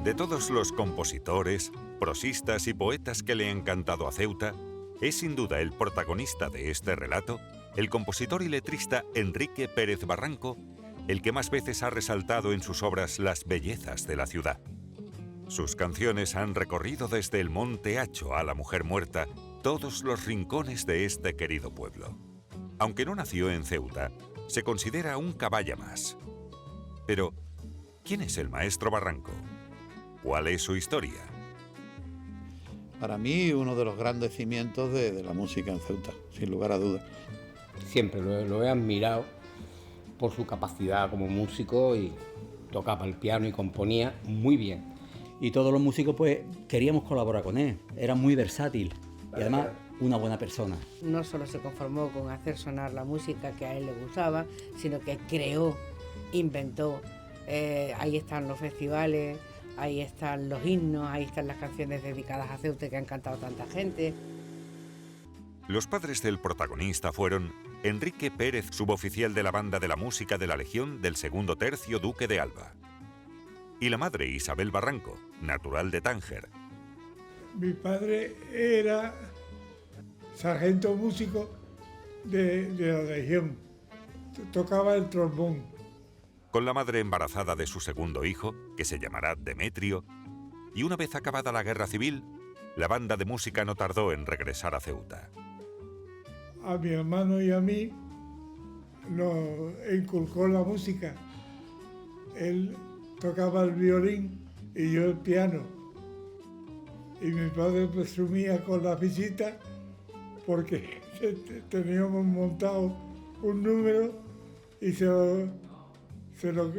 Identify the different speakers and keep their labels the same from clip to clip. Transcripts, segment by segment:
Speaker 1: De todos los compositores, prosistas y poetas que le han cantado a Ceuta, es sin duda el protagonista de este relato, el compositor y letrista Enrique Pérez Barranco, el que más veces ha resaltado en sus obras las bellezas de la ciudad. Sus canciones han recorrido desde el Monte Hacho a la Mujer Muerta todos los rincones de este querido pueblo. Aunque no nació en Ceuta, se considera un caballa más. Pero, ¿quién es el maestro Barranco? ¿Cuál es su historia?
Speaker 2: Para mí, uno de los grandes cimientos de la música en Ceuta, sin lugar a dudas.
Speaker 3: Siempre lo he admirado por su capacidad como músico, y tocaba el piano y componía muy bien.
Speaker 4: Y todos los músicos pues queríamos colaborar con él, era muy versátil y además una buena persona.
Speaker 5: No solo se conformó con hacer sonar la música que a él le gustaba, sino que creó, inventó, ahí están los festivales, ahí están los himnos, ahí están las canciones dedicadas a Ceuta que han cantado tanta gente.
Speaker 1: Los padres del protagonista fueron Enrique Pérez, suboficial de la banda de la música de la Legión del Segundo Tercio Duque de Alba, y la madre Isabel Barranco, natural de Tánger.
Speaker 6: Mi padre era sargento músico de la Legión, tocaba el trombón.
Speaker 1: Con la madre embarazada de su segundo hijo, que se llamará Demetrio, y una vez acabada la guerra civil, la banda de música no tardó en regresar a Ceuta.
Speaker 6: A mi hermano y a mí nos inculcó la música. Él tocaba el violín y yo el piano. Y mi padre presumía con la visita porque teníamos montado un número y se lo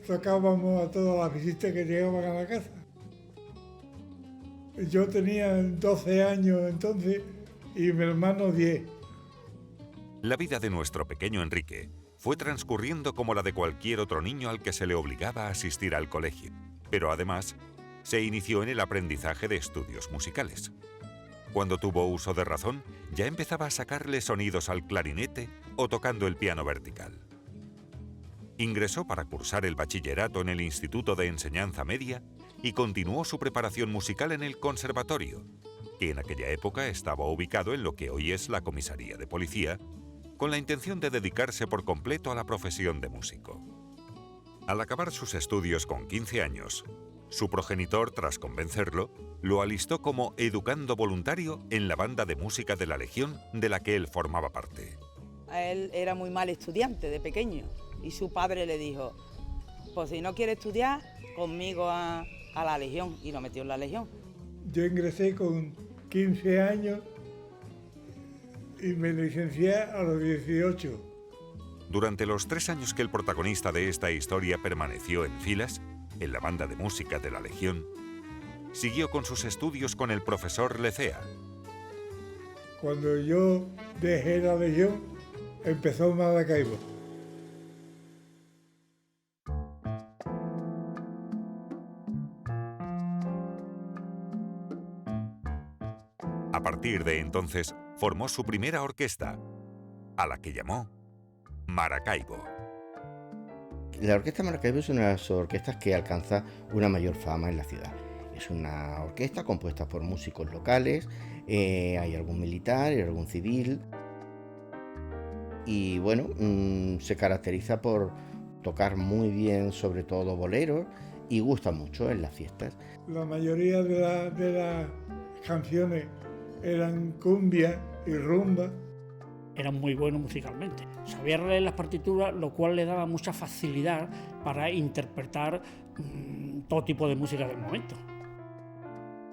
Speaker 6: tocábamos a todas las visitas que llegaban a la casa. Yo tenía 12 años entonces y mi hermano 10.
Speaker 1: La vida de nuestro pequeño Enrique fue transcurriendo como la de cualquier otro niño al que se le obligaba a asistir al colegio, pero además se inició en el aprendizaje de estudios musicales. Cuando tuvo uso de razón, ya empezaba a sacarle sonidos al clarinete o tocando el piano vertical. Ingresó para cursar el bachillerato en el Instituto de Enseñanza Media y continuó su preparación musical en el conservatorio, que en aquella época estaba ubicado en lo que hoy es la comisaría de policía, con la intención de dedicarse por completo a la profesión de músico. Al acabar sus estudios con 15 años, su progenitor, tras convencerlo, lo alistó como educando voluntario en la banda de música de la Legión de la que él formaba parte.
Speaker 7: Él era muy mal estudiante de pequeño y su padre le dijo, pues si no quiere estudiar, conmigo a la Legión, y lo metió en la Legión.
Speaker 6: Yo ingresé con 15 años y me licencié a los 18.
Speaker 1: Durante los 3 años que el protagonista de esta historia permaneció en filas, en la banda de música de la Legión, siguió con sus estudios con el profesor Lecea.
Speaker 6: Cuando yo dejé la Legión, empezó Maracaibo.
Speaker 1: A partir de entonces, formó su primera orquesta, a la que llamó Maracaibo.
Speaker 3: La Orquesta Maracaibo es una de las orquestas que alcanza una mayor fama en la ciudad. Es una orquesta compuesta por músicos locales, hay algún militar y algún civil. Y bueno, se caracteriza por tocar muy bien, sobre todo boleros, y gusta mucho en las fiestas.
Speaker 6: La mayoría de las canciones eran cumbia y rumba.
Speaker 8: Era muy bueno musicalmente. Sabía leer las partituras, lo cual le daba mucha facilidad para interpretar todo tipo de música del momento.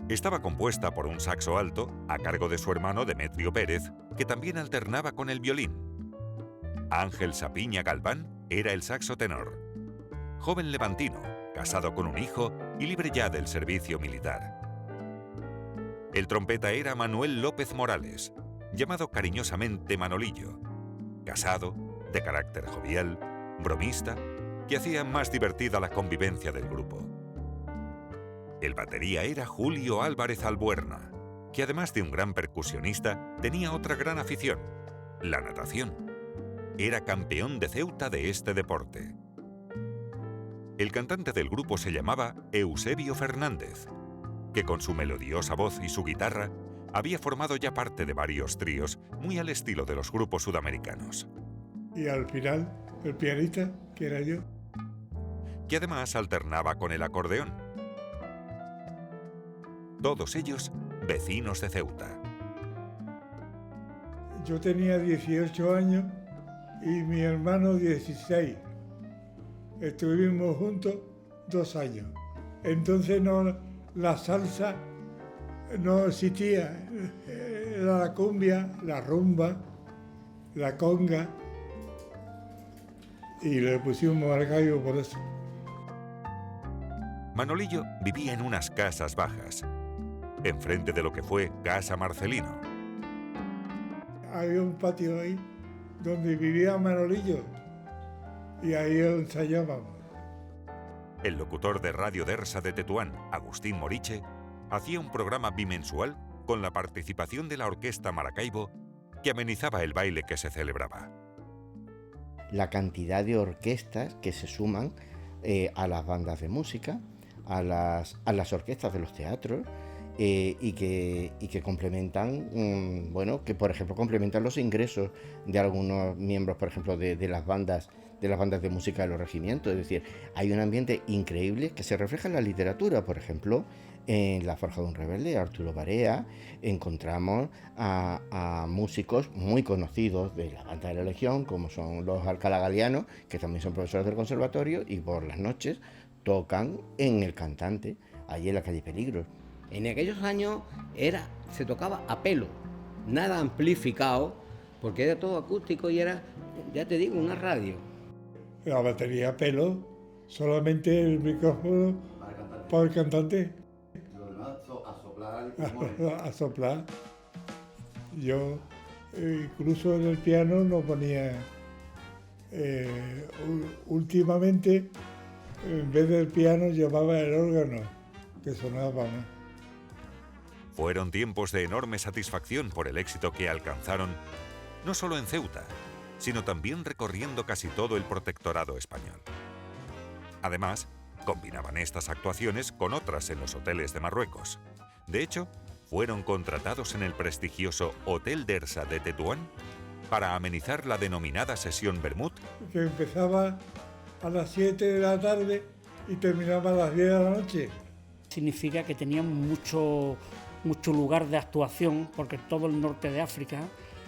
Speaker 1: Estaba compuesta por un saxo alto, a cargo de su hermano Demetrio Pérez, que también alternaba con el violín. Ángel Sapiña Galván era el saxo tenor. Joven levantino, casado con un hijo y libre ya del servicio militar. El trompeta era Manuel López Morales, llamado cariñosamente Manolillo, casado, de carácter jovial, bromista, que hacía más divertida la convivencia del grupo. El batería era Julio Álvarez Albuerna, que además de un gran percusionista, tenía otra gran afición, la natación. Era campeón de Ceuta de este deporte. El cantante del grupo se llamaba Eusebio Fernández, que con su melodiosa voz y su guitarra había formado ya parte de varios tríos muy al estilo de los grupos sudamericanos.
Speaker 6: Y al final, el pianista, que era yo.
Speaker 1: Que además alternaba con el acordeón. Todos ellos vecinos de Ceuta.
Speaker 6: Yo tenía 18 años y mi hermano 16. Estuvimos juntos 2 años. Entonces la salsa no existía. Era la cumbia, la rumba, la conga. Y le pusimos Maracaibo por eso.
Speaker 1: Manolillo vivía en unas casas bajas, enfrente de lo que fue Casa Marcelino.
Speaker 6: Había un patio ahí donde vivía Manolillo y ahí ensayábamos.
Speaker 1: El locutor de Radio Dersa de Tetuán, Agustín Moriche, hacía un programa bimensual con la participación de la Orquesta Maracaibo que amenizaba el baile que se celebraba.
Speaker 3: La cantidad de orquestas que se suman a las bandas de música, a las orquestas de los teatros, y que complementan, que por ejemplo complementan los ingresos de algunos miembros, por ejemplo, de las bandas de música de los regimientos. Es decir, hay un ambiente increíble que se refleja en la literatura. Por ejemplo, en La Forja de un Rebelde, Arturo Barea, encontramos a músicos muy conocidos de la banda de la Legión, como son los Alcalá Galiano, que también son profesores del conservatorio, y por las noches tocan en El Cantante, allí en la calle Peligros.
Speaker 9: En aquellos años se tocaba a pelo, nada amplificado, porque era todo acústico y era, ya te digo, una radio.
Speaker 6: La batería a pelo, solamente el micrófono para el cantante.
Speaker 3: Lo demás a soplar.
Speaker 6: A soplar. Yo incluso en el piano no ponía... últimamente, en vez del piano, llevaba el órgano, que sonaba más.
Speaker 1: Fueron tiempos de enorme satisfacción por el éxito que alcanzaron, no solo en Ceuta, sino también recorriendo casi todo el protectorado español. Además, combinaban estas actuaciones con otras en los hoteles de Marruecos. De hecho, fueron contratados en el prestigioso Hotel Dersa de Tetuán para amenizar la denominada sesión Bermud,
Speaker 6: que empezaba a las 7 de la tarde y terminaba a las 10 de la noche.
Speaker 8: Significa que tenían mucho lugar de actuación, porque todo el norte de África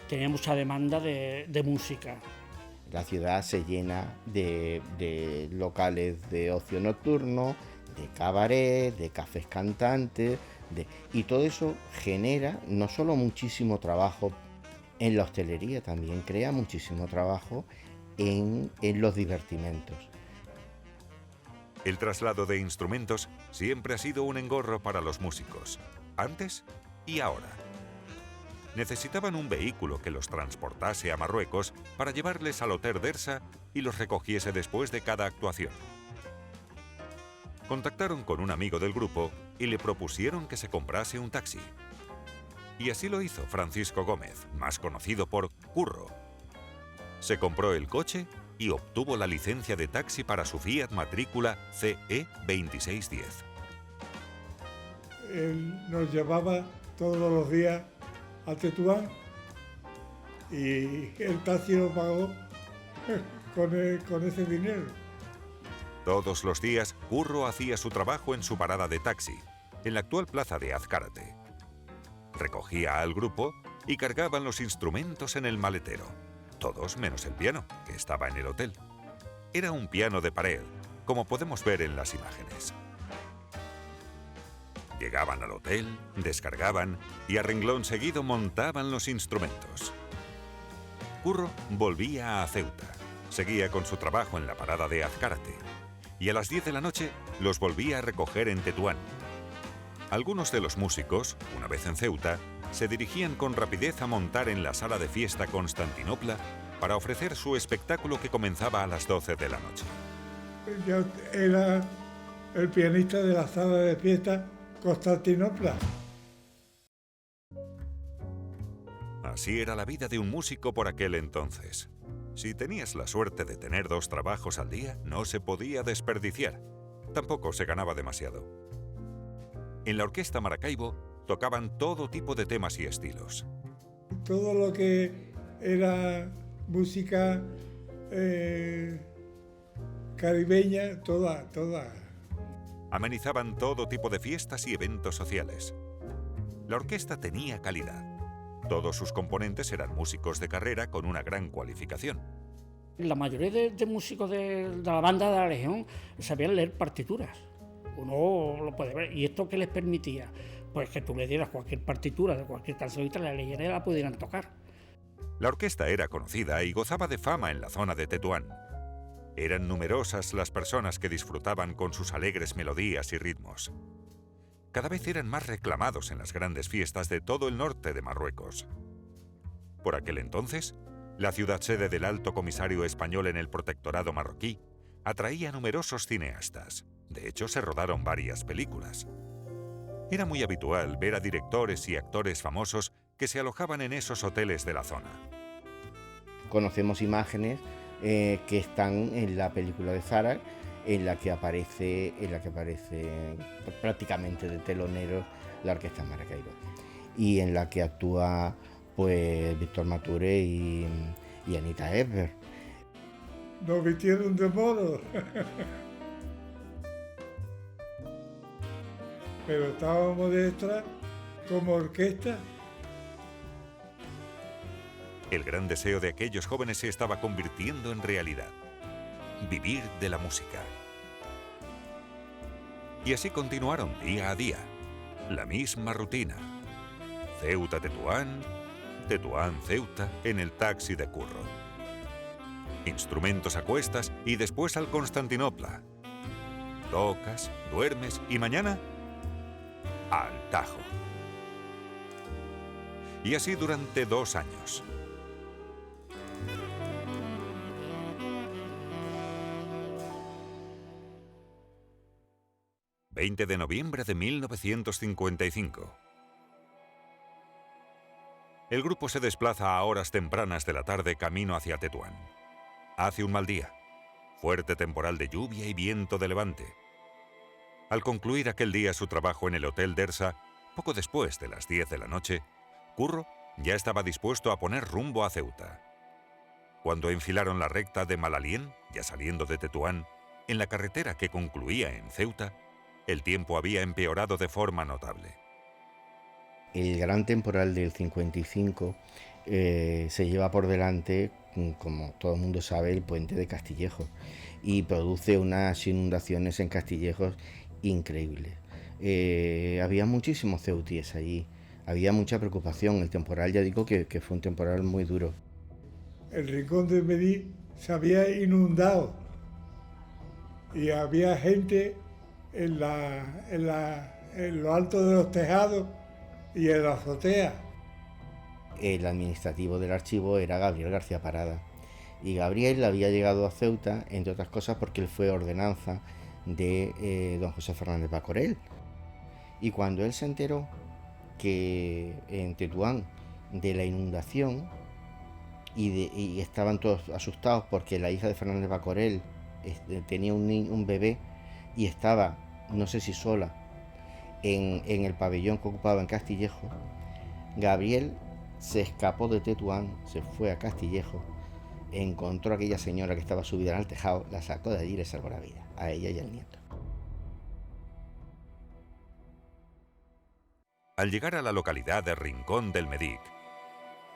Speaker 8: tenía mucha demanda de música.
Speaker 3: La ciudad se llena de locales de ocio nocturno, de cabaret, de cafés cantantes, y todo eso genera no solo muchísimo trabajo en la hostelería, también crea muchísimo trabajo en los divertimentos.
Speaker 1: El traslado de instrumentos siempre ha sido un engorro para los músicos, antes y ahora. Necesitaban un vehículo que los transportase a Marruecos para llevarles al Hotel Dersa y los recogiese después de cada actuación. Contactaron con un amigo del grupo y le propusieron que se comprase un taxi. Y así lo hizo Francisco Gómez, más conocido por Curro. Se compró el coche y obtuvo la licencia de taxi para su Fiat matrícula CE 2610.
Speaker 6: Él nos llevaba todos los días a Tetuán y el taxi lo pagó con ese dinero.
Speaker 1: Todos los días, Curro hacía su trabajo en su parada de taxi, en la actual plaza de Azcárate. Recogía al grupo y cargaban los instrumentos en el maletero, todos menos el piano, que estaba en el hotel. Era un piano de pared, como podemos ver en las imágenes. Llegaban al hotel, descargaban y a renglón seguido montaban los instrumentos. Curro volvía a Ceuta, seguía con su trabajo en la parada de Azcárate y a las 10 de la noche los volvía a recoger en Tetuán. Algunos de los músicos, una vez en Ceuta, se dirigían con rapidez a montar en la sala de fiesta Constantinopla para ofrecer su espectáculo que comenzaba a las 12 de la noche.
Speaker 6: Ya era el pianista de la sala de fiesta Constantinopla.
Speaker 1: Así era la vida de un músico por aquel entonces. Si tenías la suerte de tener 2 trabajos al día, no se podía desperdiciar. Tampoco se ganaba demasiado. En la Orquesta Maracaibo tocaban todo tipo de temas y estilos.
Speaker 6: Todo lo que era música caribeña, toda.
Speaker 1: Amenizaban todo tipo de fiestas y eventos sociales. La orquesta tenía calidad. Todos sus componentes eran músicos de carrera con una gran cualificación.
Speaker 8: La mayoría de músicos de la banda de la Legión sabían leer partituras. Uno lo puede ver. ¿Y esto qué les permitía? Pues que tú le dieras cualquier partitura de cualquier cancionista, la leyeran y la pudieran tocar.
Speaker 1: La orquesta era conocida y gozaba de fama en la zona de Tetuán. Eran numerosas las personas que disfrutaban con sus alegres melodías y ritmos. Cada vez eran más reclamados en las grandes fiestas de todo el norte de Marruecos. Por aquel entonces, la ciudad sede del Alto Comisario Español en el Protectorado marroquí atraía a numerosos cineastas. De hecho, se rodaron varias películas. Era muy habitual ver a directores y actores famosos que se alojaban en esos hoteles de la zona.
Speaker 3: Conocemos imágenes que están en la película de Zara, en la que aparece prácticamente de teloneros la Orquesta Maracaibo, y en la que actúa pues Víctor Mature y Anita Ekberg.
Speaker 6: Nos vistieron de modo. Pero estábamos de extra como orquesta.
Speaker 1: El gran deseo de aquellos jóvenes se estaba convirtiendo en realidad: vivir de la música. Y así continuaron día a día, la misma rutina. Ceuta-Tetuán, Tetuán-Ceuta en el taxi de Curro. Instrumentos a cuestas y después al Constantinopla. Tocas, duermes y mañana al Tajo. Y así durante 2 años. ...20 de noviembre de 1955. El grupo se desplaza a horas tempranas de la tarde camino hacia Tetuán. Hace un mal día. Fuerte temporal de lluvia y viento de levante. Al concluir aquel día su trabajo en el Hotel Dersa, poco después de las 10 de la noche, Curro ya estaba dispuesto a poner rumbo a Ceuta. Cuando enfilaron la recta de Malalien, ya saliendo de Tetuán, en la carretera que concluía en Ceuta, el tiempo había empeorado de forma notable.
Speaker 3: El gran temporal del 55 se lleva por delante, como todo el mundo sabe, el puente de Castillejos, y produce unas inundaciones en Castillejos increíbles. Había muchísimos ceutíes allí, había mucha preocupación. El temporal, ya digo que fue un temporal muy duro.
Speaker 6: El rincón de Medí se había inundado y había gente en lo alto de los tejados y en la azotea.
Speaker 3: El administrativo del archivo era Gabriel García Parada, y Gabriel había llegado a Ceuta, entre otras cosas, porque él fue ordenanza de don José Fernández Bacorel. Y cuando él se enteró que en Tetuán de la inundación y estaban todos asustados porque la hija de Fernández Bacorel tenía un bebé y estaba, no sé si sola, en el pabellón que ocupaba en Castillejo, Gabriel se escapó de Tetuán, se fue a Castillejo, encontró a aquella señora que estaba subida al tejado, la sacó de allí y le salvó la vida, a ella y al nieto.
Speaker 1: Al llegar a la localidad de Rincón del Medic,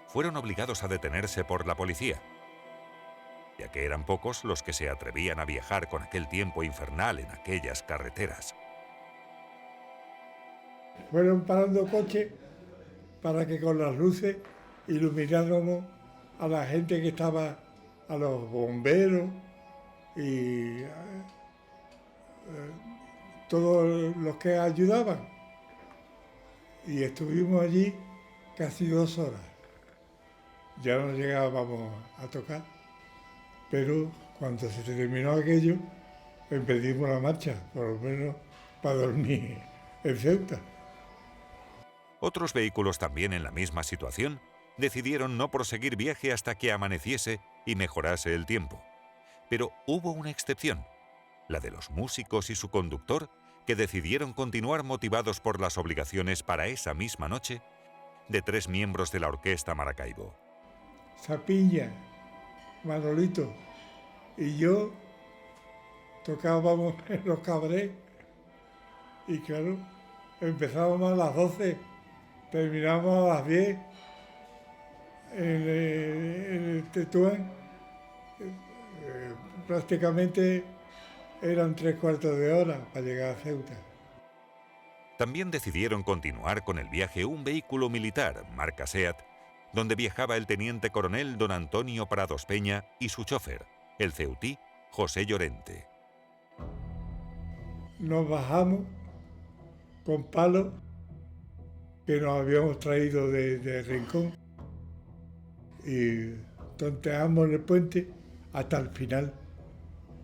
Speaker 1: fueron obligados a detenerse por la policía, ya que eran pocos los que se atrevían a viajar con aquel tiempo infernal en aquellas carreteras.
Speaker 6: Fueron parando coches para que con las luces ilumináramos a la gente que estaba, a los bomberos y todos los que ayudaban. Y estuvimos allí casi 2 horas. Ya no llegábamos a tocar, pero cuando se terminó aquello, emprendimos la marcha, por lo menos para dormir en Ceuta.
Speaker 1: Otros vehículos también en la misma situación decidieron no proseguir viaje hasta que amaneciese y mejorase el tiempo. Pero hubo una excepción, la de los músicos y su conductor, que decidieron continuar motivados por las obligaciones para esa misma noche de 3 miembros de la Orquesta Maracaibo.
Speaker 6: Sapiña, Manolito y yo tocábamos en los cabarets y claro, empezábamos a las 12, terminábamos a las 10 en el Tetuán. Prácticamente eran 3/4 de hora para llegar a Ceuta.
Speaker 1: También decidieron continuar con el viaje un vehículo militar, marca SEAT, donde viajaba el teniente coronel don Antonio Prados Peña y su chofer, el ceutí José Llorente.
Speaker 6: Nos bajamos con palos que nos habíamos traído de Rincón y tonteamos en el puente hasta el final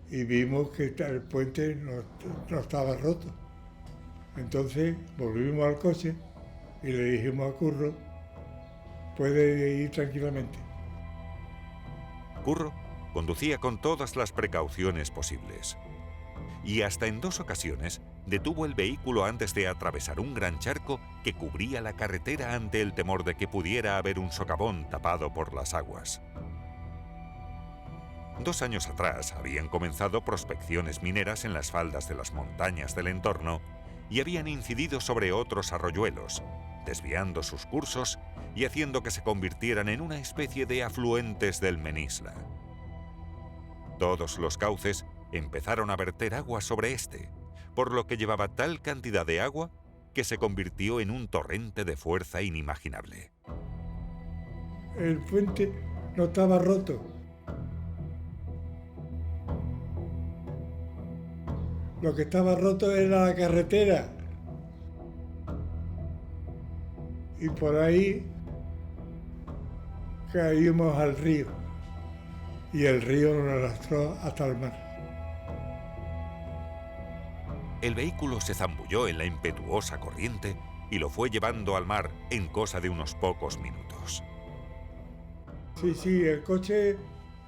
Speaker 6: y vimos que el puente no estaba roto. Entonces volvimos al coche y le dijimos a Curro, puede ir tranquilamente.
Speaker 1: Curro conducía con todas las precauciones posibles. Y hasta en 2 ocasiones detuvo el vehículo antes de atravesar un gran charco que cubría la carretera ante el temor de que pudiera haber un socavón tapado por las aguas. 2 años atrás habían comenzado prospecciones mineras en las faldas de las montañas del entorno y habían incidido sobre otros arroyuelos, desviando sus cursos y haciendo que se convirtieran en una especie de afluentes del Menisla. Todos los cauces empezaron a verter agua sobre este, por lo que llevaba tal cantidad de agua que se convirtió en un torrente de fuerza inimaginable.
Speaker 6: El puente no estaba roto. Lo que estaba roto era la carretera. Y por ahí caímos al río. Y el río nos arrastró hasta el mar.
Speaker 1: El vehículo se zambulló en la impetuosa corriente y lo fue llevando al mar en cosa de unos pocos minutos.
Speaker 6: Sí, el coche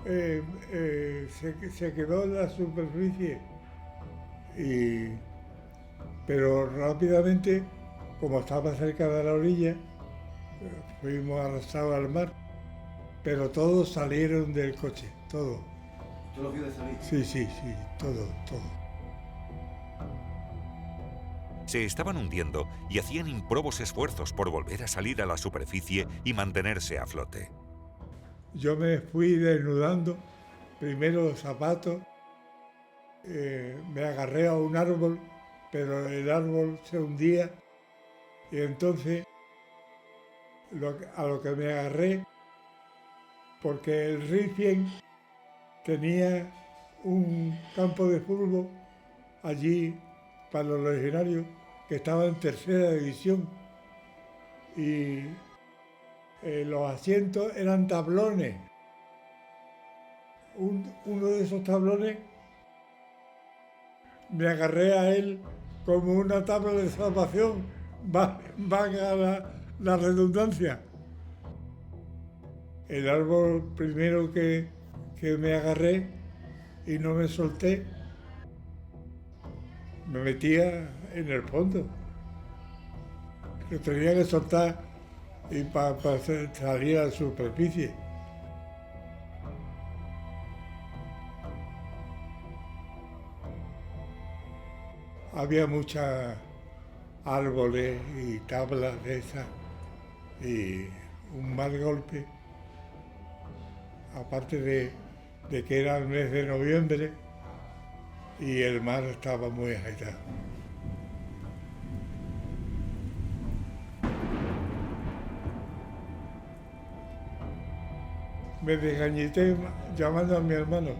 Speaker 6: se quedó en la superficie. Pero rápidamente, como estaba cerca de la orilla, fuimos arrastrados al mar. Pero todos salieron del coche, todo.
Speaker 10: ¿Tú los vio de salir?
Speaker 6: Sí, todo.
Speaker 1: Se estaban hundiendo y hacían improbos esfuerzos por volver a salir a la superficie y mantenerse a flote.
Speaker 6: Yo me fui desnudando, primero los zapatos, me agarré a un árbol, pero el árbol se hundía y entonces a lo que me agarré, porque el Rifien tenía un campo de fútbol allí para los legionarios que estaba en 3ª división y los asientos eran tablones. Uno de esos tablones me agarré a él como una tabla de salvación, valga la redundancia. El árbol primero que me agarré y no me solté, me metía en el fondo. Lo tenía que soltar y para salir a la superficie. Había muchos árboles y tablas de esas y un mal golpe, aparte de que era el mes de noviembre y el mar estaba muy agitado. Me desgañité llamando a mi hermano.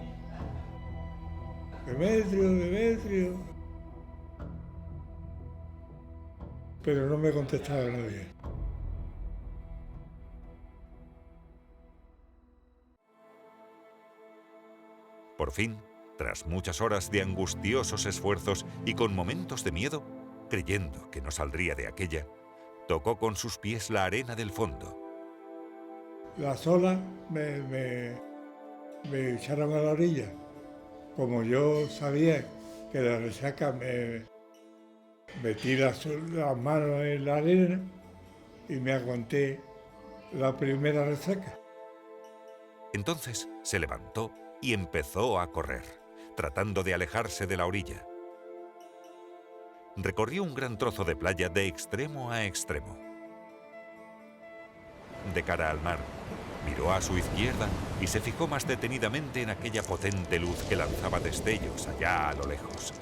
Speaker 6: Demetrio. Pero no me contestaba nadie.
Speaker 1: Por fin, Tras muchas horas de angustiosos esfuerzos y con momentos de miedo, creyendo que no saldría de aquella, tocó con sus pies la arena del fondo.
Speaker 6: Las olas me echaron a la orilla. Como yo sabía que la resaca me metí las manos en la arena y me aguanté la primera resaca.
Speaker 1: Entonces se levantó y empezó a correr, tratando de alejarse de la orilla. Recorrió un gran trozo de playa de extremo a extremo. De cara al mar, miró a su izquierda y se fijó más detenidamente en aquella potente luz que lanzaba destellos allá a lo lejos.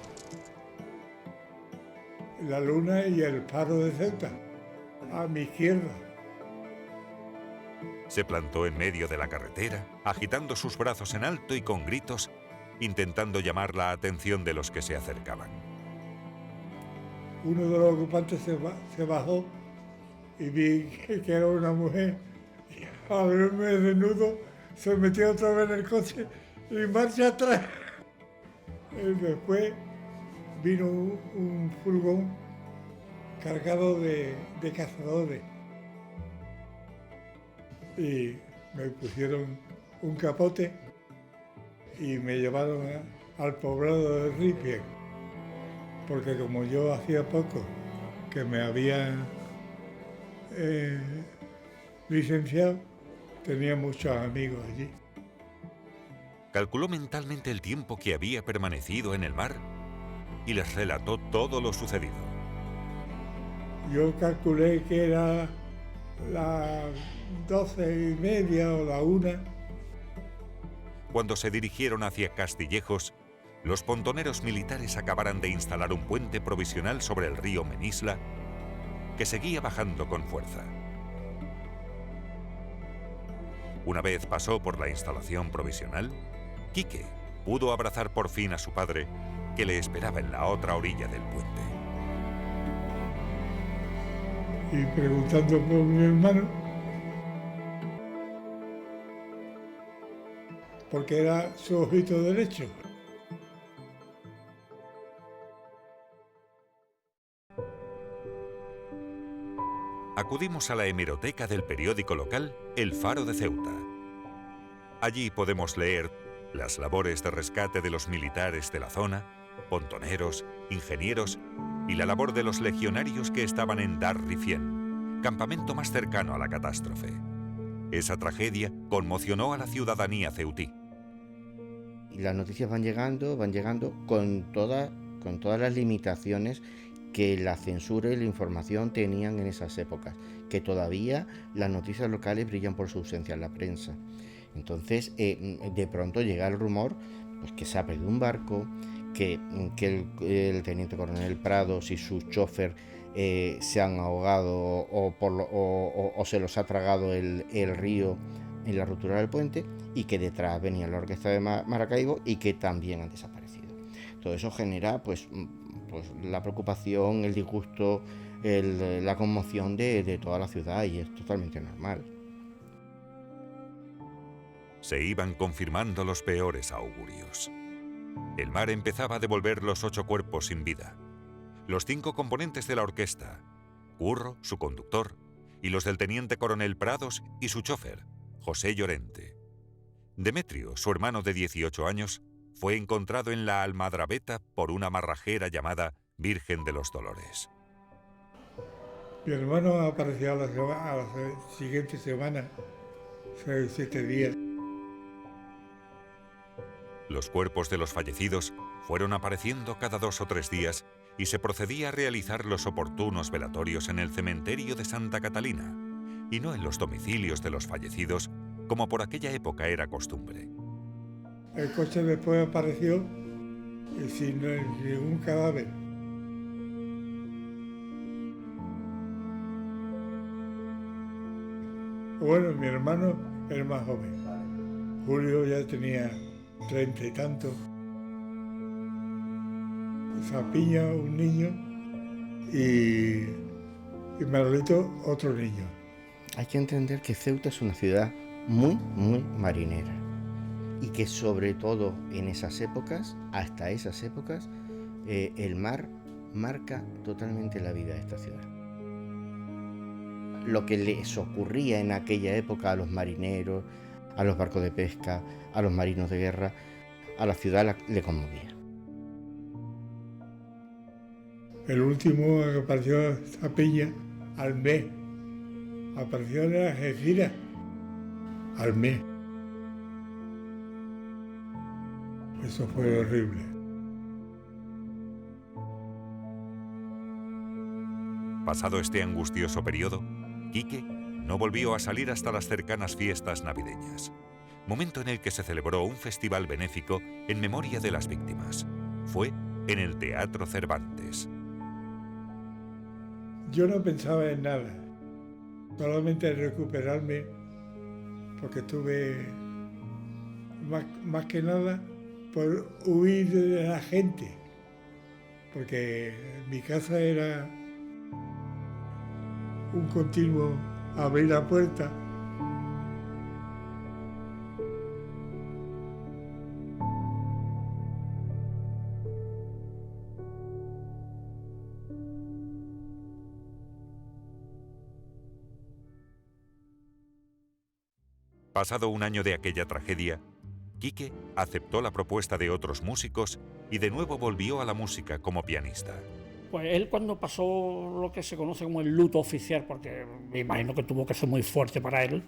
Speaker 6: La luna y el faro de Ceuta, a mi izquierda.
Speaker 1: Se plantó en medio de la carretera, agitando sus brazos en alto y con gritos, intentando llamar la atención de los que se acercaban.
Speaker 6: Uno de los ocupantes se bajó y vi que era una mujer. Y al verme desnudo, se metió otra vez en el coche y marcha atrás. Y después vino un furgón cargado de cazadores. Y me pusieron un capote y me llevaron al poblado de Ripien, porque como yo hacía poco que me había licenciado, tenía muchos amigos allí.
Speaker 1: Calculó mentalmente el tiempo que había permanecido en el mar y les relató todo lo sucedido.
Speaker 6: Yo calculé que era las 12:30 o la 1.
Speaker 1: Cuando se dirigieron hacia Castillejos, los pontoneros militares acabaran de instalar un puente provisional sobre el río Menisla, que seguía bajando con fuerza. Una vez pasó por la instalación provisional, Quique pudo abrazar por fin a su padre, que le esperaba en la otra orilla del puente.
Speaker 6: Y preguntando por mi hermano, porque era su ojito derecho.
Speaker 1: Acudimos a la hemeroteca del periódico local El Faro de Ceuta. Allí podemos leer las labores de rescate de los militares de la zona, pontoneros, ingenieros y la labor de los legionarios que estaban en Dar Rifien, campamento más cercano a la catástrofe. Esa tragedia conmocionó a la ciudadanía ceutí.
Speaker 3: Y las noticias van llegando con todas las limitaciones que la censura y la información tenían en esas épocas, que todavía las noticias locales brillan por su ausencia en la prensa. Entonces, de pronto llega el rumor, pues, que se ha perdido un barco, que el teniente coronel Prados y su chofer se han ahogado o se los ha tragado el río en la ruptura del puente, y que detrás venía la orquesta de Maracaibo y que también han desaparecido. Todo eso genera pues la preocupación, el disgusto, la conmoción de toda la ciudad, y es totalmente normal.
Speaker 1: Se iban confirmando los peores augurios. El mar empezaba a devolver los 8 cuerpos sin vida, los 5 componentes de la orquesta, Curro, su conductor, y los del teniente coronel Prados y su chofer, José Llorente. Demetrio, su hermano de 18 años, fue encontrado en la Almadraveta por una marrajera llamada Virgen de los Dolores.
Speaker 6: Mi hermano apareció a la siguiente semana, 7 días.
Speaker 1: Los cuerpos de los fallecidos fueron apareciendo cada 2 o 3 días y se procedía a realizar los oportunos velatorios en el cementerio de Santa Catalina y no en los domicilios de los fallecidos, como por aquella época era costumbre.
Speaker 6: El coche después apareció y sin ningún cadáver. Bueno, mi hermano era más joven. Julio ya tenía 30 y tantos. Zapiña, un niño, y Manolito, otro niño.
Speaker 3: Hay que entender que Ceuta es una ciudad muy, muy marinera. y que sobre todo en esas épocas, hasta esas épocas, el mar marca totalmente la vida de esta ciudad. Lo que les ocurría en aquella época a los marineros, a los barcos de pesca, a los marinos de guerra, a la ciudad le conmovía.
Speaker 6: El último que apareció esta peña, al mes, apareció en Algeciras, al mes. Eso fue horrible.
Speaker 1: Pasado este angustioso periodo, Quique no volvió a salir hasta las cercanas fiestas navideñas, momento en el que se celebró un festival benéfico en memoria de las víctimas. Fue en el Teatro Cervantes.
Speaker 6: Yo no pensaba en nada, solamente en recuperarme, porque estuve más que nada por huir de la gente, porque mi casa era un continuo abrir la puerta.
Speaker 1: Pasado un año de aquella tragedia, Quique aceptó la propuesta de otros músicos y de nuevo volvió a la música como pianista.
Speaker 8: Pues él, cuando pasó lo que se conoce como el luto oficial, porque me imagino que tuvo que ser muy fuerte para él,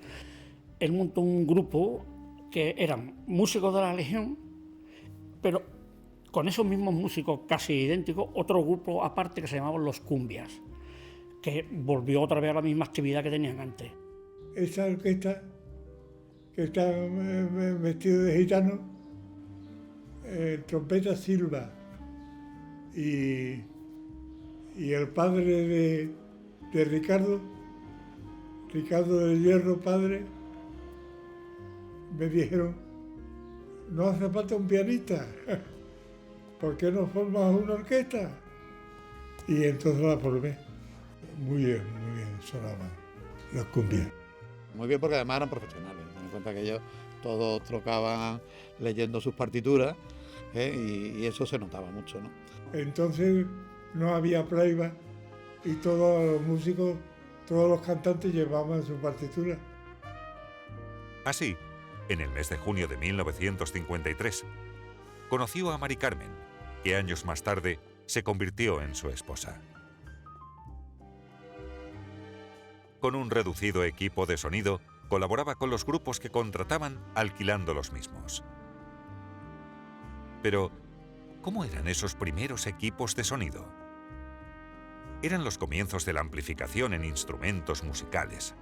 Speaker 8: él montó un grupo que eran músicos de la Legión, pero con esos mismos músicos casi idénticos, otro grupo aparte que se llamaban los Cumbias, que volvió otra vez a la misma actividad que tenían antes.
Speaker 6: Esa orquesta, que está vestido de gitano, trompeta Silva, y el padre de Ricardo del Hierro padre, me dijeron, no hace falta un pianista, ¿por qué no formas una orquesta? Y entonces la formé. Muy bien sonaban las cumbias.
Speaker 2: Muy bien, porque además eran profesionales. Ten en cuenta que ellos todos tocaban leyendo sus partituras, y eso se notaba mucho, ¿no?
Speaker 6: Entonces no había playback y todos los músicos, todos los cantantes llevaban su partitura.
Speaker 1: Así, en el mes de junio de 1953, conoció a Mari Carmen, que años más tarde se convirtió en su esposa. Con un reducido equipo de sonido, colaboraba con los grupos que contrataban alquilando los mismos. Pero, ¿cómo eran esos primeros equipos de sonido? Eran los comienzos de la amplificación en instrumentos musicales.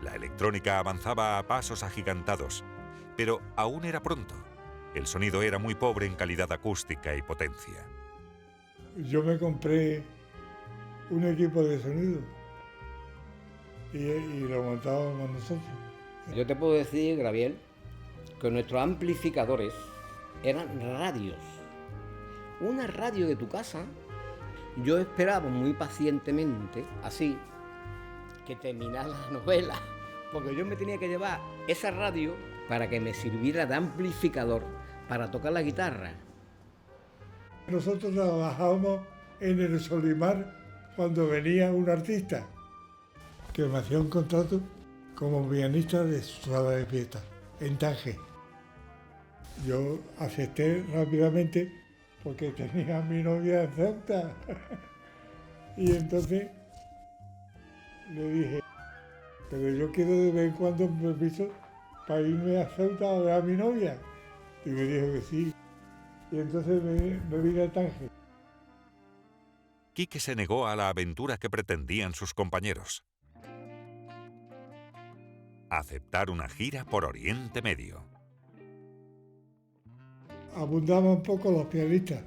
Speaker 1: La electrónica avanzaba a pasos agigantados, pero aún era pronto. El sonido era muy pobre en calidad acústica y potencia.
Speaker 6: Yo me compré un equipo de sonido y lo montábamos nosotros.
Speaker 9: Yo te puedo decir, Gabriel, que nuestros amplificadores eran radios. Una radio de tu casa. Yo esperaba muy pacientemente, así, que terminara la novela, porque yo me tenía que llevar esa radio para que me sirviera de amplificador para tocar la guitarra.
Speaker 6: Nosotros trabajábamos en el Solimar cuando venía un artista que me hacía un contrato como pianista de su sala de fiesta en Tanger. Yo acepté rápidamente porque tenía a mi novia en Ceuta. Y entonces le dije, pero yo quiero de vez en cuando un permiso para irme a Ceuta a ver a mi novia. Y me dijo que sí. Y entonces me vine a Tánger.
Speaker 1: Quique se negó a la aventura que pretendían sus compañeros. Aceptar una gira por Oriente Medio.
Speaker 6: Abundaban poco los pianistas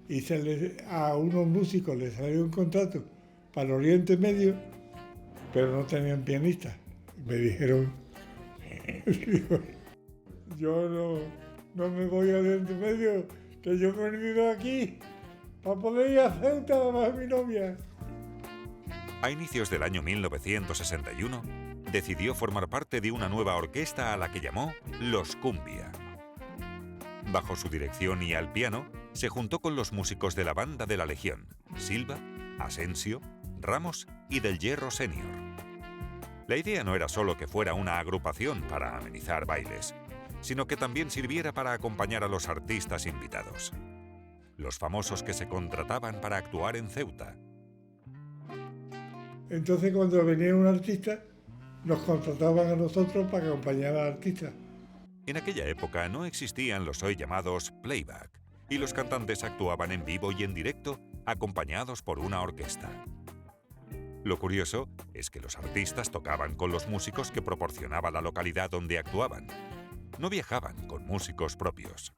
Speaker 6: y a unos músicos les salió un contrato para Oriente Medio, pero no tenían pianistas. Me dijeron, yo no me voy a Oriente Medio, que yo he venido aquí para poder ir a Ceuta a ver a mi novia.
Speaker 1: A inicios del año 1961, decidió formar parte de una nueva orquesta a la que llamó Los Cumbia. Bajo su dirección y al piano, se juntó con los músicos de la banda de la Legión, Silva, Asensio, Ramos y Del Hierro Senior. La idea no era solo que fuera una agrupación para amenizar bailes, sino que también sirviera para acompañar a los artistas invitados, los famosos que se contrataban para actuar en Ceuta.
Speaker 6: Entonces, cuando venía un artista, nos contrataban a nosotros para acompañar al artista.
Speaker 1: En aquella época no existían los hoy llamados playback, y los cantantes actuaban en vivo y en directo, acompañados por una orquesta. Lo curioso es que los artistas tocaban con los músicos que proporcionaba la localidad donde actuaban. No viajaban con músicos propios.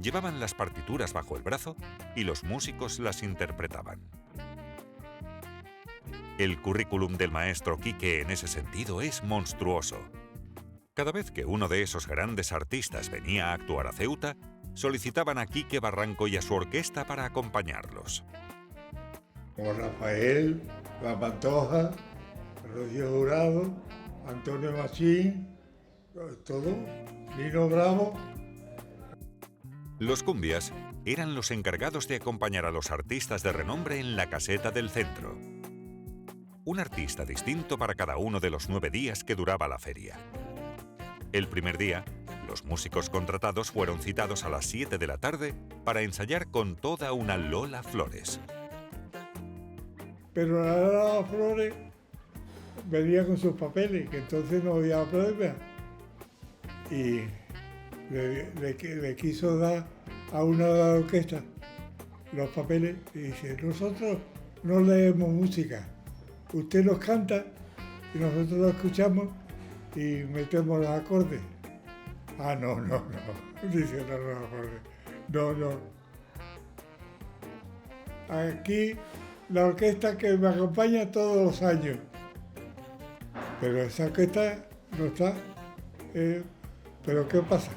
Speaker 1: Llevaban las partituras bajo el brazo y los músicos las interpretaban. El currículum del maestro Quique en ese sentido es monstruoso. Cada vez que uno de esos grandes artistas venía a actuar a Ceuta, solicitaban a Quique Barranco y a su orquesta para acompañarlos.
Speaker 6: Como Rafael, La Pantoja, Rocío Jurado, Antonio Machín, todo, Nino Bravo.
Speaker 1: Los cumbias eran los encargados de acompañar a los artistas de renombre en la caseta del centro. Un artista distinto para cada uno de los 9 días que duraba la feria. El primer día, los músicos contratados fueron citados a las 7 de la tarde para ensayar con toda una Lola Flores.
Speaker 6: Pero la Lola Flores venía con sus papeles, que entonces no había problema. Y le quiso dar a una de las orquestas los papeles y dice: nosotros no leemos música, usted nos canta y nosotros lo escuchamos y metemos los acordes. Ah, no, dice no. Aquí la orquesta que me acompaña todos los años, pero esa orquesta no está. ¿Pero qué pasa?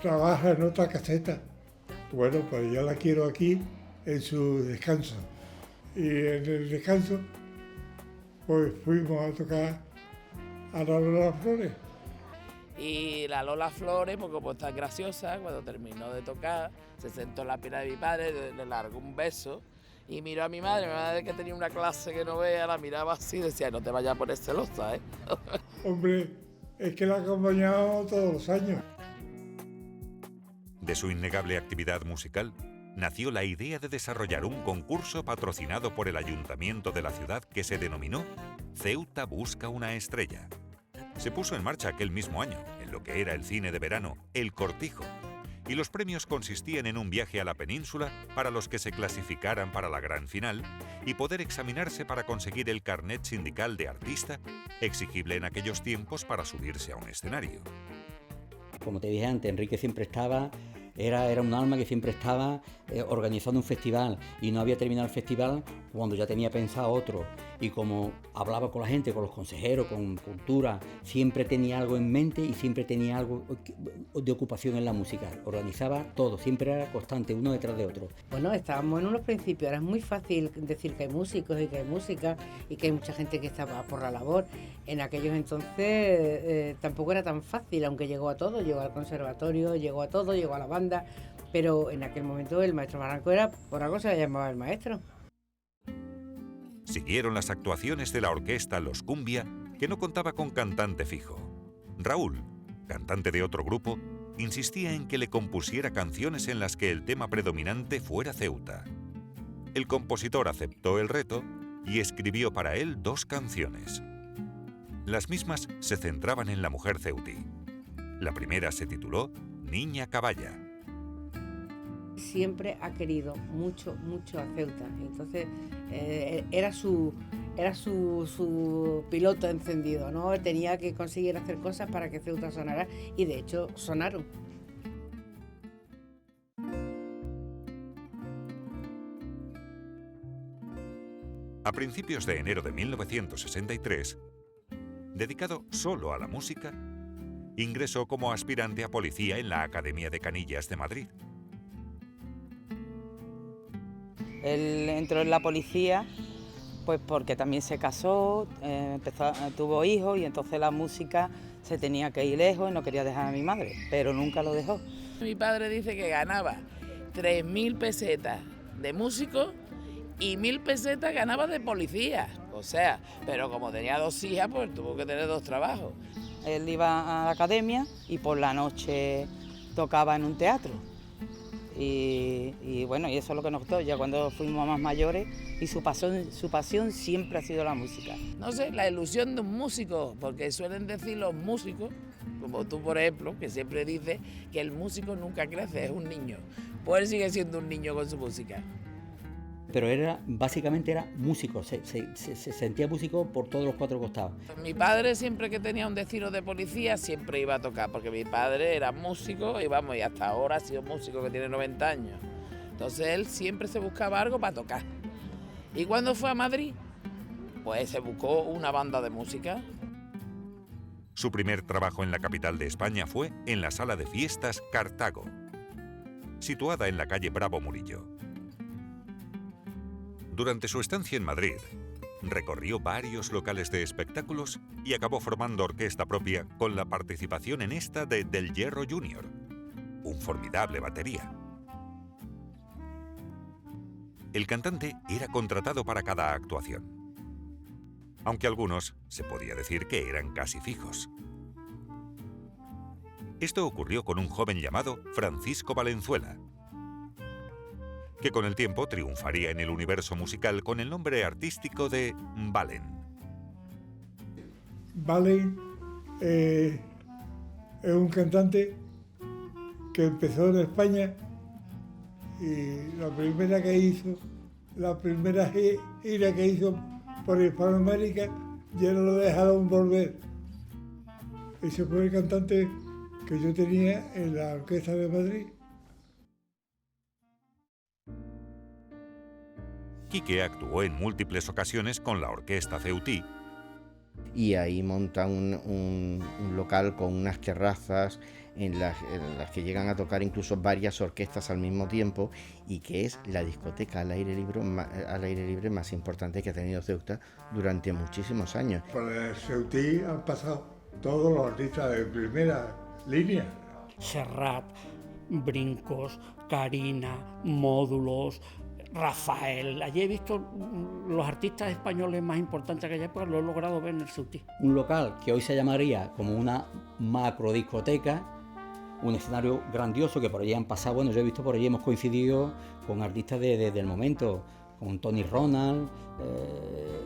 Speaker 6: Trabaja en otra caseta. Bueno, pues yo la quiero aquí en su descanso. Y en el descanso, pues fuimos a tocar a la Lola Flores.
Speaker 10: Y la Lola Flores, porque como tan graciosa, cuando terminó de tocar, se sentó en la pierna de mi padre, le largó un beso y miró a mi madre que tenía una clase que no vea, la miraba así y decía: no te vayas a poner celosa, ¿eh?
Speaker 6: Hombre, es que la acompañábamos todos los años.
Speaker 1: De su innegable actividad musical, nació la idea de desarrollar un concurso patrocinado por el ayuntamiento de la ciudad que se denominó Ceuta Busca una Estrella. Se puso en marcha aquel mismo año, en lo que era el cine de verano, El Cortijo, y los premios consistían en un viaje a la península para los que se clasificaran para la gran final y poder examinarse para conseguir el carnet sindical de artista, exigible en aquellos tiempos para subirse a un escenario.
Speaker 4: Como te dije antes, Enrique siempre estaba, era un alma que siempre estaba organizando un festival, y no había terminado el festival cuando ya tenía pensado otro. Y como hablaba con la gente, con los consejeros, con cultura, siempre tenía algo en mente y siempre tenía algo de ocupación en la música. Organizaba todo, siempre era constante, uno detrás de otro.
Speaker 5: Bueno, estábamos en unos principios, era muy fácil decir que hay músicos y que hay música y que hay mucha gente que estaba por la labor. En aquellos entonces tampoco era tan fácil, aunque llegó a todo, llegó al conservatorio, llegó a todo, llegó a la banda, pero en aquel momento el maestro Barranco era, por algo se le llamaba el maestro.
Speaker 1: Siguieron las actuaciones de la orquesta Los Cumbia, que no contaba con cantante fijo. Raúl, cantante de otro grupo, insistía en que le compusiera canciones en las que el tema predominante fuera Ceuta. El compositor aceptó el reto y escribió para él 2 canciones. Las mismas se centraban en la mujer ceutí. La primera se tituló Niña Caballa.
Speaker 5: Siempre ha querido mucho a Ceuta, entonces era su piloto encendido, ¿no? Tenía que conseguir hacer cosas para que Ceuta sonara, y de hecho sonaron.
Speaker 1: A principios de enero de 1963, dedicado solo a la música, ingresó como aspirante a policía en la Academia de Canillas de Madrid.
Speaker 7: Él entró en la policía Pues porque también se casó, tuvo hijos y entonces la música se tenía que ir lejos y no quería dejar a mi madre, pero nunca lo dejó.
Speaker 10: Mi padre dice que ganaba 3.000 pesetas de músico y 1.000 pesetas ganaba de policía. O sea, pero como tenía 2 hijas, pues tuvo que tener 2 trabajos.
Speaker 7: Él iba a la academia y por la noche tocaba en un teatro. Y bueno, y eso es lo que nos gustó, ya cuando fuimos más mayores, y su pasión siempre ha sido la música.
Speaker 10: No sé, la ilusión de un músico, porque suelen decir los músicos, como tú por ejemplo, que siempre dices que el músico nunca crece, es un niño. Pues él sigue siendo un niño con su música.
Speaker 4: Pero básicamente era músico, se sentía músico por todos los 4 costados.
Speaker 10: Mi padre siempre que tenía un destino de policía siempre iba a tocar, porque mi padre era músico y vamos, y hasta ahora ha sido músico, que tiene 90 años. Entonces él siempre se buscaba algo para tocar. Y cuando fue a Madrid, pues se buscó una banda de música.
Speaker 1: Su primer trabajo en la capital de España fue en la sala de fiestas Cartago, situada en la calle Bravo Murillo. Durante su estancia en Madrid, recorrió varios locales de espectáculos y acabó formando orquesta propia con la participación en esta de Del Hierro Jr., un formidable batería. El cantante era contratado para cada actuación, aunque algunos se podía decir que eran casi fijos. Esto ocurrió con un joven llamado Francisco Valenzuela, que con el tiempo triunfaría en el universo musical con el nombre artístico de Valen.
Speaker 6: Valen es un cantante que empezó en España y la primera gira que hizo por Hispanoamérica ya no lo dejaron volver. Ese fue el cantante que yo tenía en la Orquesta de Madrid.
Speaker 1: Quique actuó en múltiples ocasiones con la Orquesta Ceutí.
Speaker 3: Y ahí monta un local con unas terrazas en las que llegan a tocar incluso varias orquestas al mismo tiempo, y que es la discoteca al aire libre más importante que ha tenido Ceuta durante muchísimos años.
Speaker 6: Por el Ceutí han pasado todos los artistas de primera línea.
Speaker 8: Serrat, Brincos, Carina, Módulos, Rafael. Allí he visto los artistas españoles más importantes de aquella época, lo he logrado ver en el Ceutí.
Speaker 4: Un local que hoy se llamaría como una macrodiscoteca, un escenario grandioso que por allí han pasado, bueno, yo he visto por allí, hemos coincidido con artistas del momento, con Tony Ronald,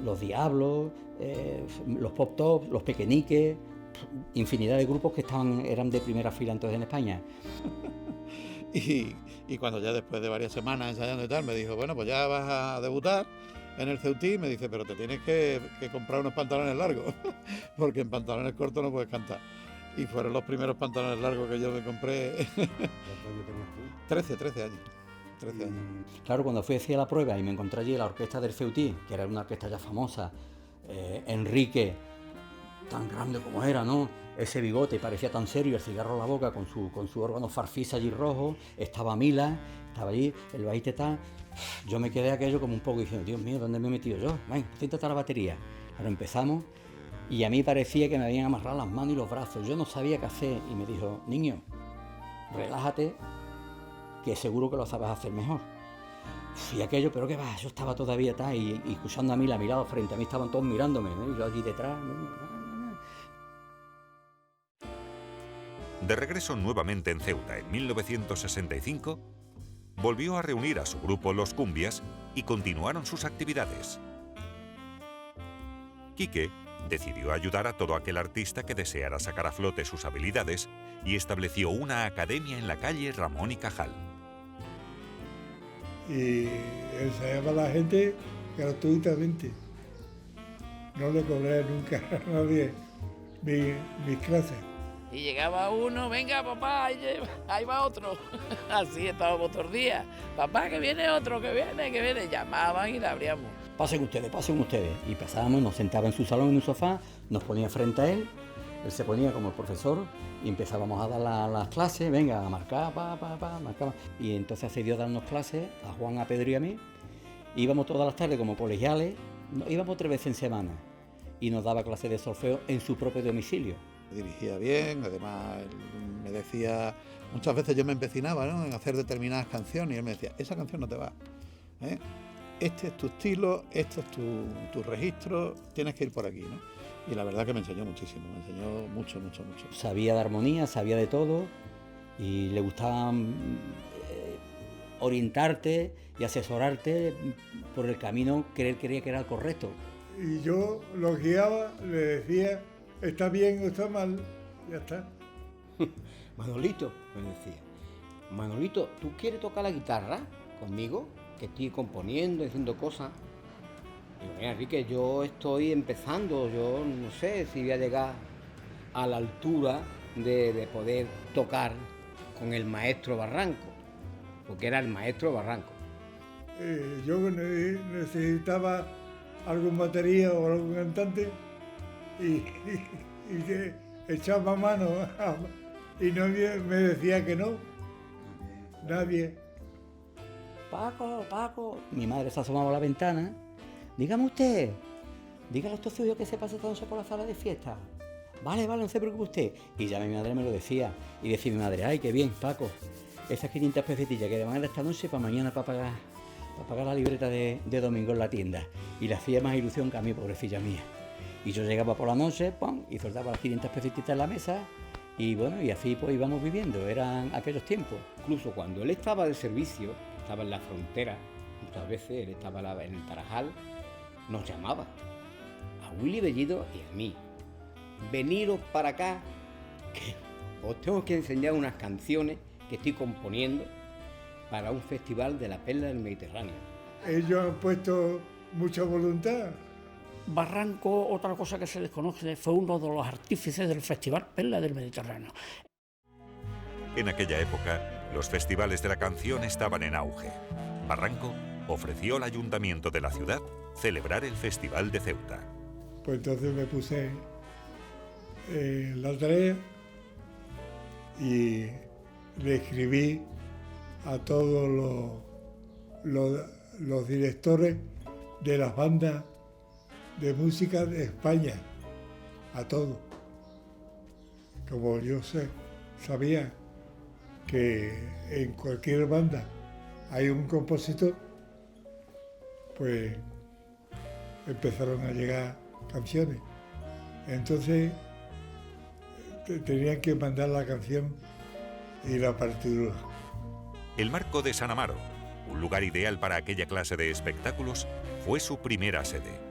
Speaker 4: Los Diablos, los Pop Tops, los Pequeñiques, infinidad de grupos que eran de primera fila entonces en España.
Speaker 2: Y cuando ya después de varias semanas ensayando y tal, me dijo, bueno, pues ya vas a debutar en el Ceutí, me dice, pero te tienes que comprar unos pantalones largos, porque en pantalones cortos no puedes cantar. Y fueron los primeros pantalones largos que yo me compré. ¿Cuántos años tenías tú? 13 años.
Speaker 4: Claro, cuando fui hacia la prueba y me encontré allí la orquesta del Ceutí, que era una orquesta ya famosa, Enrique, tan grande como era, ¿no? Ese bigote parecía tan serio, el cigarro en la boca con su órgano farfisa allí rojo, estaba Mila, estaba allí, el bajista tal. Yo me quedé aquello como un poco diciendo, Dios mío, ¿dónde me he metido yo? Venga, siéntate a la batería. Ahora empezamos y a mí parecía que me habían amarrado las manos y los brazos. Yo no sabía qué hacer y me dijo, niño, relájate, que seguro que lo sabes hacer mejor. Y aquello, pero qué va, yo estaba todavía tal y escuchando a Mila mirado frente a mí, estaban todos mirándome, ¿no? Y yo allí detrás, ¿no?
Speaker 1: De regreso nuevamente en Ceuta en 1965, volvió a reunir a su grupo Los Cumbias y continuaron sus actividades. Quique decidió ayudar a todo aquel artista que deseara sacar a flote sus habilidades y estableció una academia en la calle Ramón y Cajal.
Speaker 6: Y ensayaba a la gente gratuitamente. No le cobré nunca a nadie mis clases.
Speaker 10: Y llegaba uno, venga papá, ahí va otro. Así estábamos todos los días. Papá, que viene otro, que viene. Llamaban y le abríamos.
Speaker 4: Pasen ustedes. Y pasábamos, nos sentaba en su salón, en un sofá, nos ponía frente a él se ponía como el profesor y empezábamos a dar las clases, venga, a marcar, marcaba. Y entonces accedió a darnos clases a Juan, a Pedro y a mí. Íbamos todas las tardes como colegiales Íbamos 3 veces en semana y nos daba clases de solfeo en su propio domicilio.
Speaker 2: Dirigía bien, además él me decía, muchas veces yo me empecinaba, ¿no?, en hacer determinadas canciones y él me decía, esa canción no te va, ¿eh? Este es tu estilo, este es tu registro, tienes que ir por aquí, ¿no? Y la verdad que me enseñó muchísimo, me enseñó mucho.
Speaker 4: Sabía de armonía, sabía de todo y le gustaba orientarte y asesorarte por el camino que él creía que era el correcto.
Speaker 6: Y yo lo guiaba, le decía, está bien o está mal, ya está.
Speaker 9: Manolito, me decía, Manolito, ¿tú quieres tocar la guitarra conmigo? Que estoy componiendo, haciendo cosas. Digo, mira, Enrique, yo estoy empezando, yo no sé si voy a llegar a la altura de poder tocar con el maestro Barranco, porque era el maestro Barranco.
Speaker 6: Yo necesitaba algún batería o algún cantante y que echaba mano y nadie me decía que no, nadie.
Speaker 4: Paco, mi madre se asomaba a la ventana. Dígame usted, dígale a estos suyos que se pase esta noche por la sala de fiesta. Vale, no se preocupe usted. Y ya mi madre me lo decía. Y decía mi madre, ay, qué bien, Paco, esas 500 pesetillas que le van a dar esta noche para mañana para pagar la libreta de domingo en la tienda. Y le hacía más ilusión que a mí, pobrecilla mía. Y yo llegaba por la noche, ¡pum!, y soltaba las 500 pesetitas en la mesa. Y bueno, y así pues íbamos viviendo, eran aquellos tiempos.
Speaker 9: Incluso cuando él estaba de servicio, estaba en la frontera, muchas veces él estaba en el Tarajal, nos llamaba a Willy Bellido y a mí. Veniros para acá, que os tengo que enseñar unas canciones que estoy componiendo para un festival de la Perla del Mediterráneo.
Speaker 6: Ellos han puesto mucha voluntad.
Speaker 8: Barranco, otra cosa que se desconoce, fue uno de los artífices del Festival Perla del Mediterráneo.
Speaker 1: En aquella época, los festivales de la canción estaban en auge. Barranco ofreció al ayuntamiento de la ciudad celebrar el Festival de Ceuta.
Speaker 6: Pues entonces me puse la tarea y le escribí a todos los directores de las bandas de música de España, a todos. Como yo sabía que en cualquier banda hay un compositor, pues empezaron a llegar canciones. Entonces tenían que mandar la canción y la partitura.
Speaker 1: El Marco de San Amaro, un lugar ideal para aquella clase de espectáculos, fue su primera sede.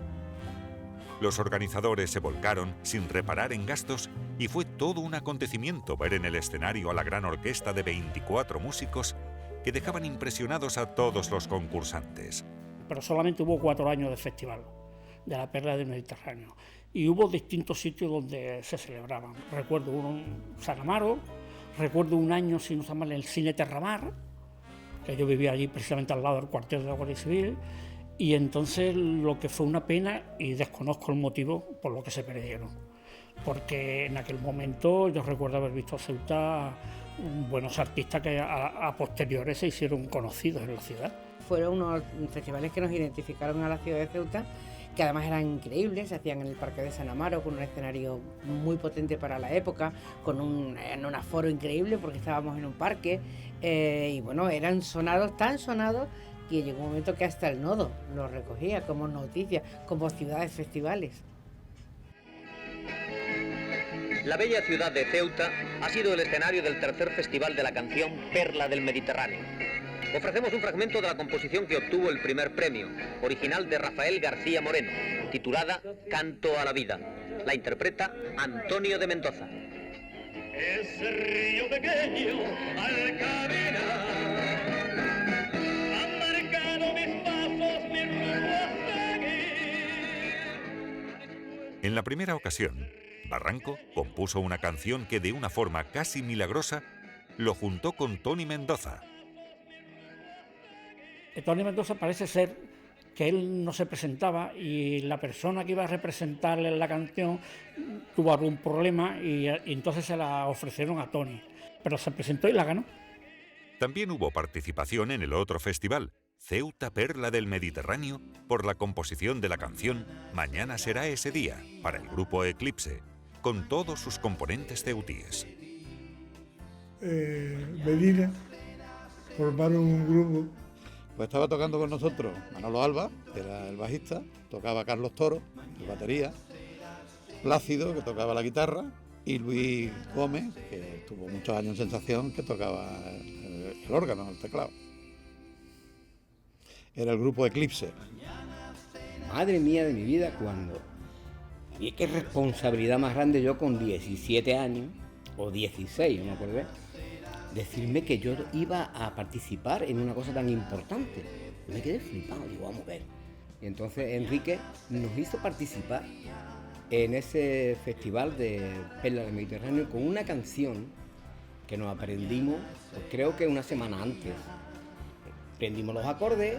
Speaker 1: Los organizadores se volcaron sin reparar en gastos y fue todo un acontecimiento ver en el escenario a la gran orquesta de 24 músicos que dejaban impresionados a todos los concursantes.
Speaker 8: Pero solamente hubo 4 años de festival de la Perla del Mediterráneo y hubo distintos sitios donde se celebraban. Recuerdo uno en San Amaro, recuerdo un año, si no está mal, en el Cine Terramar, que yo vivía allí precisamente al lado del cuartel de la Guardia Civil. Y entonces lo que fue una pena, y desconozco el motivo por lo que se perdieron, porque en aquel momento yo recuerdo haber visto a Ceuta buenos artistas que a posteriores se hicieron conocidos en la ciudad.
Speaker 5: Fueron unos festivales que nos identificaron a la ciudad de Ceuta, que además eran increíbles, se hacían en el Parque de San Amaro con un escenario muy potente para la época, con un aforo increíble porque estábamos en un parque, y bueno, eran sonados, tan sonados, y llegó un momento que hasta el Nodo lo recogía como noticia, como ciudades festivales.
Speaker 11: La bella ciudad de Ceuta ha sido el escenario del tercer festival de la canción Perla del Mediterráneo. Ofrecemos un fragmento de la composición que obtuvo el primer premio, original de Rafael García Moreno, titulada Canto a la Vida. La interpreta Antonio de Mendoza.
Speaker 12: Ese río pequeño al caminar
Speaker 1: En la primera ocasión, Barranco compuso una canción que de una forma casi milagrosa lo juntó con Tony Mendoza.
Speaker 8: Tony Mendoza parece ser que él no se presentaba y la persona que iba a representarle la canción tuvo algún problema y entonces se la ofrecieron a Tony, pero se presentó y la ganó.
Speaker 1: También hubo participación en el otro festival, Ceuta, perla del Mediterráneo, por la composición de la canción Mañana será ese día, para el grupo Eclipse, con todos sus componentes ceutíes.
Speaker 6: Medina formaron un grupo.
Speaker 2: Pues estaba tocando con nosotros Manolo Alba, que era el bajista, tocaba Carlos Toro, el batería, Plácido, que tocaba la guitarra, y Luis Gómez, que estuvo muchos años en Sensación, que tocaba el órgano, el teclado. Era el grupo Eclipse.
Speaker 9: Madre mía de mi vida, cuando... Y qué responsabilidad más grande yo con 17 años, o 16, no me acuerdo, decirme que yo iba a participar en una cosa tan importante. Yo me quedé flipado, digo, vamos a ver. Y entonces Enrique nos hizo participar en ese festival de Perla del Mediterráneo con una canción que nos aprendimos, pues creo que una semana antes. Aprendimos los acordes,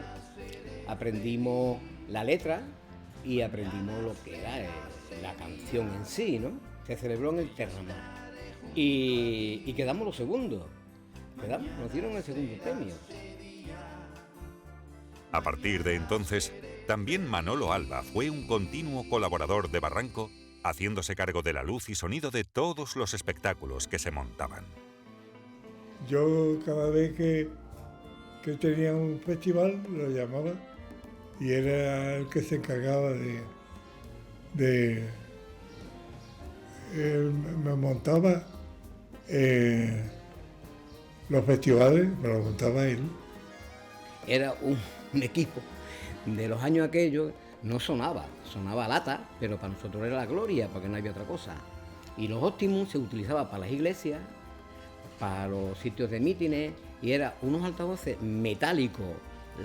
Speaker 9: aprendimos la letra y aprendimos lo que era la canción en sí, ¿no? Se celebró en el Terramar. Y quedamos los segundos. Nos dieron el segundo premio.
Speaker 1: A partir de entonces, también Manolo Alba fue un continuo colaborador de Barranco, haciéndose cargo de la luz y sonido de todos los espectáculos que se montaban.
Speaker 6: Yo cada vez que tenía un festival lo llamaba y era el que se encargaba me montaba los festivales, me los montaba él.
Speaker 9: Era un equipo de los años aquellos, no sonaba lata, pero para nosotros era la gloria, porque no había otra cosa. Y los Optimus se utilizaba para las iglesias, para los sitios de mítines, y eran unos altavoces metálicos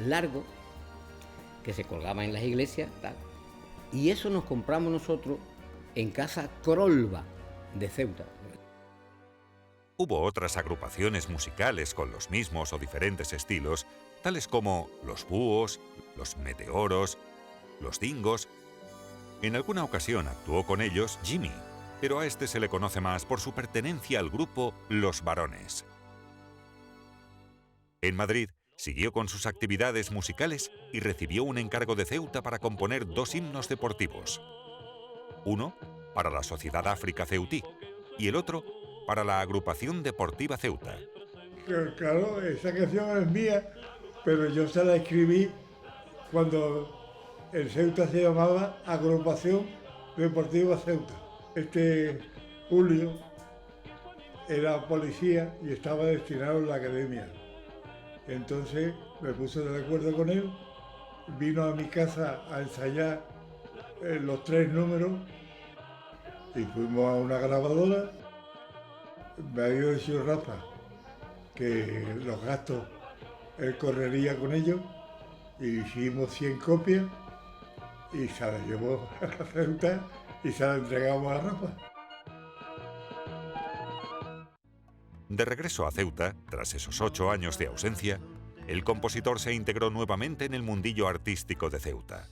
Speaker 9: largos que se colgaban en las iglesias, tal. Y eso nos compramos nosotros en Casa Crolba de Ceuta.
Speaker 1: Hubo otras agrupaciones musicales con los mismos o diferentes estilos, tales como los Búhos, los Meteoros, los Dingos. En alguna ocasión actuó con ellos Jimmy, pero a este se le conoce más por su pertenencia al grupo Los Varones. En Madrid, siguió con sus actividades musicales y recibió un encargo de Ceuta para componer 2 himnos deportivos. Uno para la Sociedad África Ceutí y el otro para la Agrupación Deportiva Ceuta.
Speaker 6: Claro, esa canción es mía, pero yo se la escribí cuando el Ceuta se llamaba Agrupación Deportiva Ceuta. Julio era policía y estaba destinado en la academia. Entonces me puse de acuerdo con él, vino a mi casa a ensayar los 3 números y fuimos a una grabadora. Me había dicho Rafa que los gastos él correría con ellos y hicimos 100 copias y se las llevó a la Ceuta y se las entregamos a Rafa.
Speaker 1: De regreso a Ceuta, tras esos 8 años de ausencia, el compositor se integró nuevamente en el mundillo artístico de Ceuta.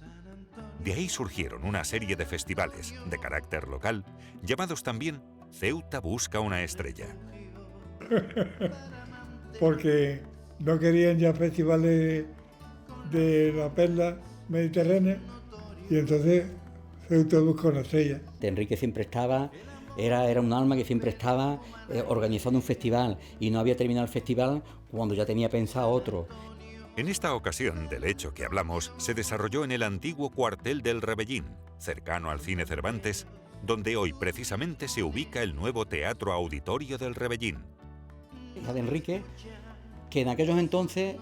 Speaker 1: De ahí surgieron una serie de festivales de carácter local, llamados también Ceuta Busca una Estrella.
Speaker 6: Porque no querían ya festivales de la perla mediterránea y entonces Ceuta Busca una Estrella.
Speaker 4: Enrique siempre estaba, era un alma que siempre estaba organizando un festival y no había terminado el festival cuando ya tenía pensado otro.
Speaker 1: En esta ocasión, del hecho que hablamos, se desarrolló en el antiguo cuartel del Rebellín, cercano al Cine Cervantes, donde hoy precisamente se ubica el nuevo Teatro Auditorio del Rebellín.
Speaker 4: Hija de Enrique, que en aquellos entonces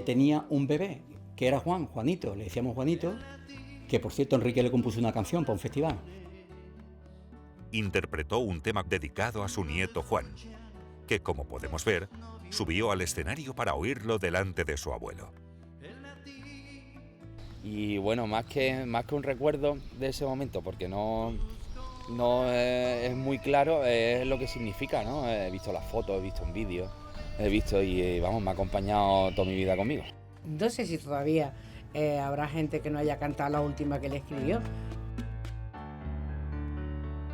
Speaker 4: tenía un bebé, que era Juanito, le decíamos Juanito, que por cierto Enrique le compuso una canción para un festival.
Speaker 1: Interpretó un tema dedicado a su nieto Juan, que como podemos ver, subió al escenario para oírlo delante de su abuelo.
Speaker 13: Y bueno, más que un recuerdo de ese momento, porque no es muy claro, es lo que significa, ¿no? He visto las fotos, he visto un vídeo, y vamos, me ha acompañado toda mi vida conmigo.
Speaker 5: No sé si todavía habrá gente que no haya cantado la última que le escribió.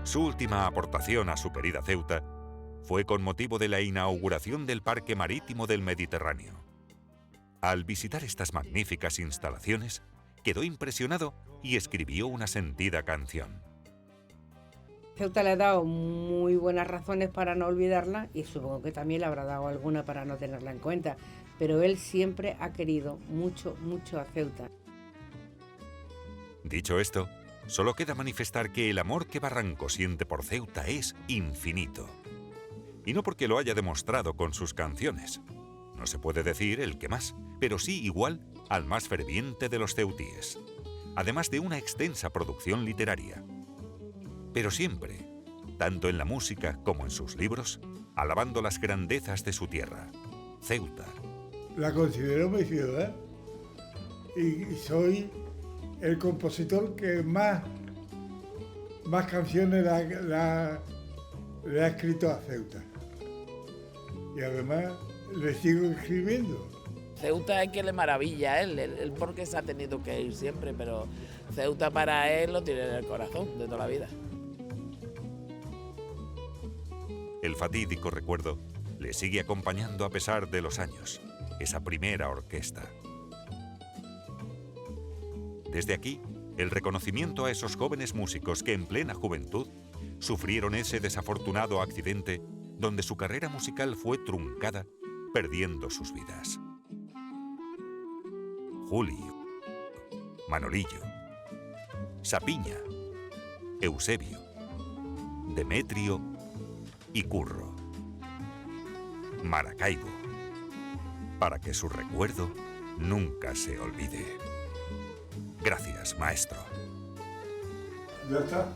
Speaker 1: Su última aportación a su querida Ceuta fue con motivo de la inauguración del Parque Marítimo del Mediterráneo. Al visitar estas magníficas instalaciones, quedó impresionado y escribió una sentida canción.
Speaker 5: Ceuta le ha dado muy buenas razones para no olvidarla y supongo que también le habrá dado alguna para no tenerla en cuenta, pero él siempre ha querido mucho, mucho a Ceuta.
Speaker 1: Dicho esto, solo queda manifestar que el amor que Barranco siente por Ceuta es infinito. Y no porque lo haya demostrado con sus canciones. No se puede decir el que más, pero sí igual al más ferviente de los ceutíes. Además de una extensa producción literaria. Pero siempre, tanto en la música como en sus libros, alabando las grandezas de su tierra, Ceuta.
Speaker 6: La considero mi ciudad y soy el compositor que más canciones le ha escrito a Ceuta. Y además le sigo escribiendo.
Speaker 10: Ceuta es que le maravilla a él porque se ha tenido que ir siempre, pero Ceuta para él lo tiene en el corazón de toda la vida.
Speaker 1: El fatídico recuerdo le sigue acompañando a pesar de los años, esa primera orquesta. Desde aquí, el reconocimiento a esos jóvenes músicos que en plena juventud sufrieron ese desafortunado accidente donde su carrera musical fue truncada, perdiendo sus vidas. Julio, Manolillo, Sapiña, Eusebio, Demetrio y Curro. Maracaibo, para que su recuerdo nunca se olvide. Gracias, maestro.
Speaker 6: ¿Ya está?